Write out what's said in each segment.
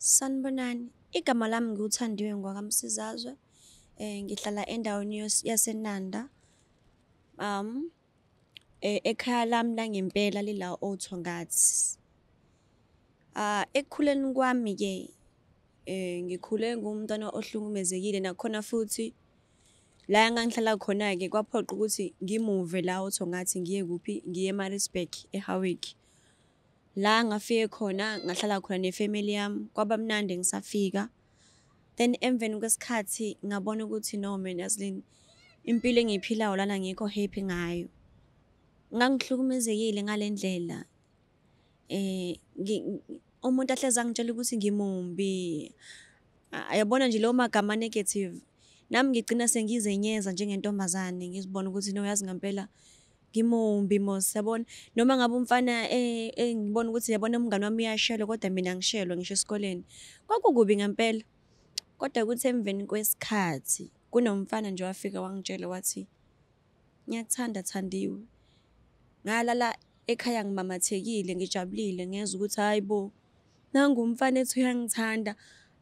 Sanibonani, igama lami nguthandiwe ngwakamsizazwe. Ngihlala endaweni yaseNanda. Ekhaya lami langempela lila othongathi. Ekukhuleni kwami-ke ngikhule ngumntwana ohlukumezekile, nakhona futhi la engangihlala khona-ke kwaphoqa ukuthi ngimuve la othongathi ngiye kuphi, ngiye eMaritzburg, eHowick. La ngafike khona ngahlala khona nefamily yami, kwaba mnandi ngisafika. Then emveni kwesikhathi ngabona ukuthi no man, Yazlin, impilo engiyiphilayo lana ngikho happy ngayo. Ngangihlukumezekile ngale ndlela. Umuntu ahlezi angitshela ukuthi ngimumbi. Ayabona nje lawo magama negative. Nami ngigcina sengizenyeza njengentombazane, ngizibona ukuthi no, yazi ngempela ngimumbi mos, yabona. Noma ngabe umfana ngibona ukuthi yabona umngane wami uyashelwa kodwa mina ngishelwa ngisho esikoleni. Kwakukubi ngempela. Kodwa kuthi emveni kwesikhathi kunomfana nje wafika wangitshela wathi, "Ngiyakuthanda Thandiwe." Ngalala ekhaya ngimamathekile, ngijabulile ngezwe ukuthi hayibo, nangu umfana ethi uyangithanda,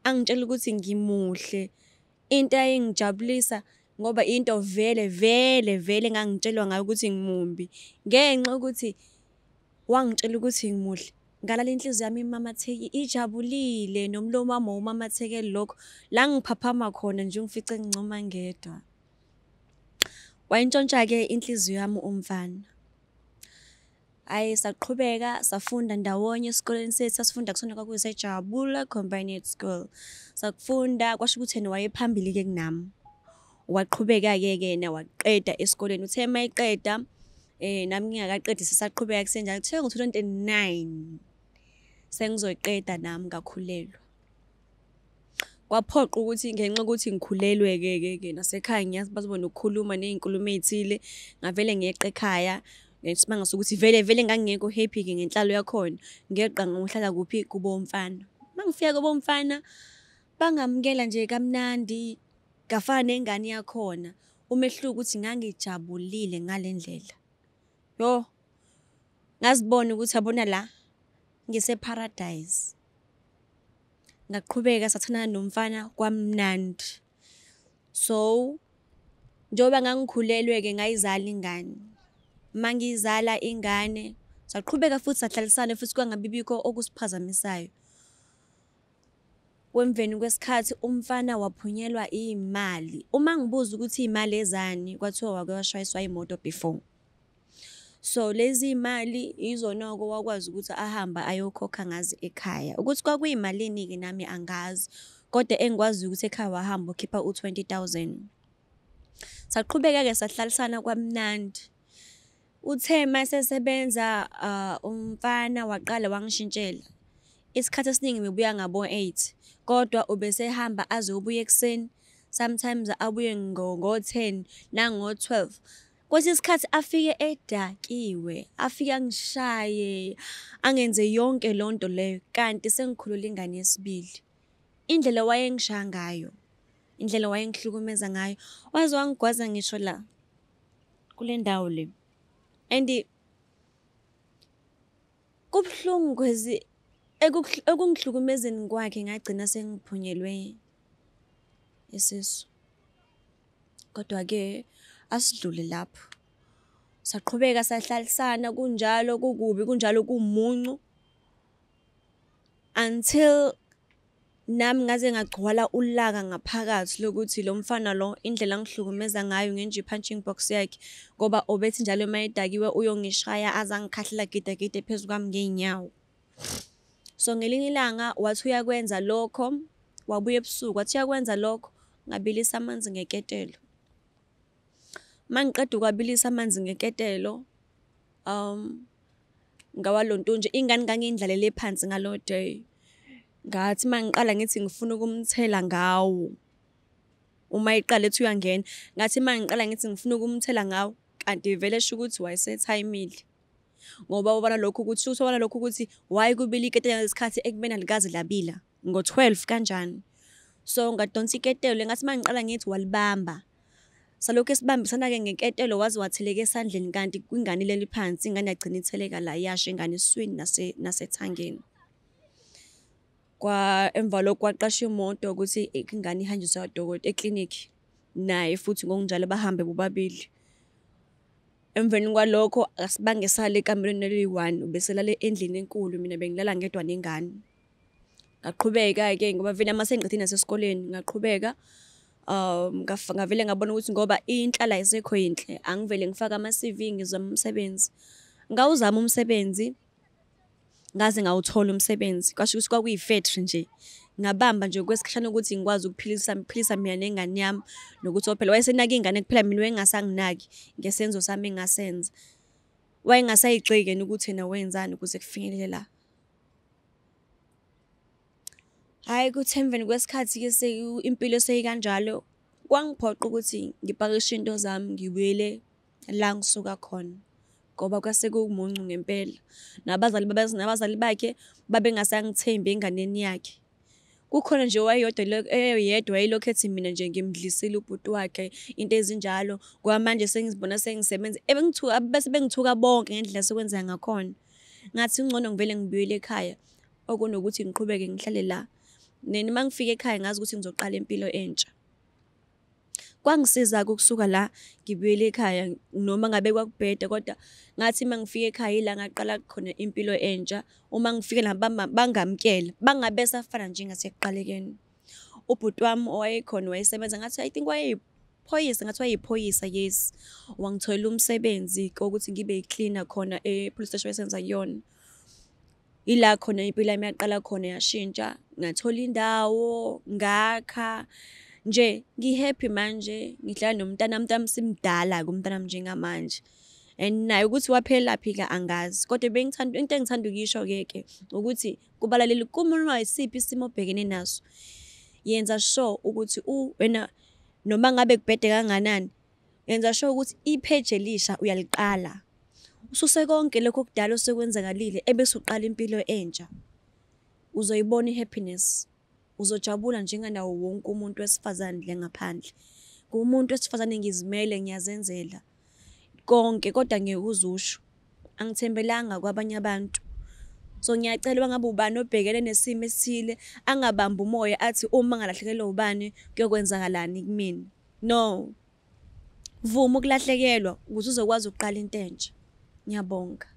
angitshela ukuthi ngimuhle. Into ayingijabulisa ngoba into vele engangitshelwa ngayo ukuthi ngimumbi. Ngenxa ukuthi wangitshela ukuthi ngimuhle, ngalala inhliziyo yami ijabulile, nomlomo wami wawumamathekele lokho. La ngiphaphama khona nje ungifice ngincoma ngedwa. Wayintshontsha-ke inhliziyo yami umfana. Saqhubeka safunda ndawonye esikoleni sethu, sasifunda kusona kwakuyise-Ngangiyibhola Combined School. Sakufunda kwasho ukuthi yena wayephambili-ke kunami. Waqhubeka-ke yena waqeda esikoleni. Uthe mayeqeda nami ngingakaqedi sisaqhubeka kusenjalo. Kuthiwa ngo-2009 sengizoyiqeda nami ngakhulelwa. Kwaphoqa ukuthi ngenxa yokuthi ngikhulelwe-ke nasekhaya ngiyazi bazobona ukukhuluma ney'nkulumo ey'thile, ngavele ngiyeqa ekhaya. Ngesimanga sokuthi vele ngangingekho happy-ke ngenhlalo yakhona. Ngeqa ngohlala kuphi, kubo mfana. Mangifika kubo mfana bangamukela nje kamnandi, ngafana nengane yakhona. Umehluko ukuthi ngangijabulile ngale ndlela. Yo, ngazibona ukuthi yabona la ngise-paradise. Ngaqhubeka sathandana nomfana kwamnandi. So, njengoba ngangikhulelwe-ke ngayizala ingane. Mangizala ingane saqhubeka futhi sahlalisana futhi kwangabibikho okusiphazamisayo. Kwemveni kwesikhathi umfana waphunyelwa imali. Uma ngibuza ukuthi imali ezani, kwathiwa wake washayiswa imoto before. So lezi imali izona-ke wakwazi ukuthi ahamba ayokhokha ngazi ekhaya. Ukuthi kwakuyimalini-ke nami angazi, kodwa engikwazi ukuthi ekhaya wahamba ukhipha u-20,000. Saqhubeka-ke sahlalisana kwamnandi. Uthe masesebenza umfana waqala wangishintshela. Isikhathi esiningi bebuya ngabo-8 kodwa ubesehamba aze ubuye ekuseni, sometimes abuye ngo-10 nango-12. Kwesinye isikhathi afike edakiwe, afike angishaye, angenze yonke lonto leyo kanti sengikhulule ingane yesibili. Indlela wayengishaya ngayo, indlela wayengihlukumeza ngayo, waze wangigwaza ngisho la kule ndawo le. And kubuhlungu kwezi ekungihlukumezeni kwakhe ngagcina sengiphunyelwe isisu. Kodwa-ke asidlule lapho. Saqhubeka sahlalisana kunjalo kukubi kunjalo kumuncu until nami ngaze ngagcwala ulaka ngaphakathi lokuthi lo mfana lo indlela angihlukumeza ngayo ngenje i-punching box yakhe ngoba obethi njalo mayedakiwe uyongishaya azangikhahlela gidagide phezu kwami ngeenyawo. So ngelinye ilanga wathi uyakwenza lokho, wabuya ebusuku wathi uyakwenza lokho, ngabilisa amanzi ngeketelo. Mangiqeda ukwabilisa amanzi ngeketelo ngawalontunje ingane ngangiyindlalele phansi ngalo day. Ngathi mangiqala ngithi ngifuna ukumthela ngawo. Uma iqala ethi uyangena, ngathi mangiqala ngithi ngifuna ukumthela ngawo, kanti vele esho ukuthi wayesethayimile. Ngoba ubona lokho ukuthi why kubila iketelo lesikhathi ekubena likazi labila ngo-12 kanjani. So ngadonsa iketelo ngathi mangiqala ngithi walibamba. Salokho esibambisana-ke ngeketelo waze watheleka esandleni kanti kwingane leli phansi, ingane yagcina itheleka la yasho ingane eswini nasethangeni. Emva lokho kwaqasha imoto ukuthi ingane ihanjiswe eklinikhi, naye futhi ngokunjalo bahambe bobabili. Emveni kwalokho bangesala ekamereni eliyi-1, ubeselala endlini enkulu, mina bengilala ngedwa nengane. Ngaqhubeka-ke ngoba vele ama sengiqedile nasesikoleni, ngaqhubeka ngavele ngabona ukuthi ngoba inhlala ayisekho yinhle, angivele ngifake ama-CV ngizama umsebenzi. Ngawuzama umsebenzi, ngaze ngawuthola umsebenzi. Kwasho ukuthi kwakuyi-factory nje. Ngabamba nje kwesikhashana ukuthi ngikwazi ukuphilisa mina nengane yami, nokuthi phela wayesenaka ingane kuphela, mina wayengasanginaki ngesenzo sami engasenza. Wayengasayigxeki ukuthi yena wenzani ukuze kufinyelele la. Hhayi, kuthi emveni kwesikhathi-ke impilo seyikanjalo, kwangiphoqa ukuthi ngipakishe into zami ngibuyele la ngisuka khona. Ngoba kwase kuwumuncu ngempela. Nabazali bakhe babengasangithembi enganeni yakhe. Kukhona nje yedwa wayelokhu ethi mina nje ngimdlisile ubhuti wakhe, into ezinjalo. Ngoba manje sengizibona sengisebenza. Bese bengithuka bonke ngendlela esekwenzeka ngakhona. Ngathi ngcono ngivele ngibuyele ekhaya, okunokuthi ngiqhubeke ngihlale la. Nena uma ngifika ekhaya ngazi ukuthi ngizoqala impilo entsha. Kwangisiza-ke ukusuka la ngibuyele ekhaya, noma ngabe kwakubheda, kodwa ngathi uma ngifika ekhaya ila ngaqala khona impilo entsha. Uma ngifike la bangamukela, bangabe safana njengasekuqalekeni. Ubhuti wami owayekhona wayesebenza, ngathi I think wayeyiphoyisa, ngathi wayeyiphoyisa, yes. Wangitholela umsebenzi wokuthi ngibe yi-cleaner khona e-police station wayesenza kuyona. Ila khona impilo yami yaqala khona yashintsha, ngathola indawo, ngakha. Nje ngi-happy manje, ngihlala nomntanami, umntanami simdala-ke umntanami njengamanje. And naye ukuthi waphelelaphi-ke angazi. Kodwa into engithanda ukuyisho-ke ukuthi kubalaleli kumunwa yisiphi isimo obhekene naso, yenza sure ukuthi wena noma ngabe kubhede kanganani, yenza sure ukuthi ipheji elisha uyaliqala. Ususe konke lokho okudala osekwenzakalile ebese uqala impilo entsha. Uzoyibona i-happiness. Uzojabula njenganawo wonke umuntu wesifazane le ngaphandle. Ngumuntu wesifazane ngizimele, ngiyazenzela konke, kodwa ngeke uzusho. Angithembelanga kwabanye abantu. So ngiyacela ngabe ubani obhekene nesimo esithile angabamba umoya athi uma ngalahlekelwa ubani kuyokwenzakalani kumina. No. Vuma ukulahlekelwa ukuze uzokwazi ukuqala into entsha. Ngiyabonga.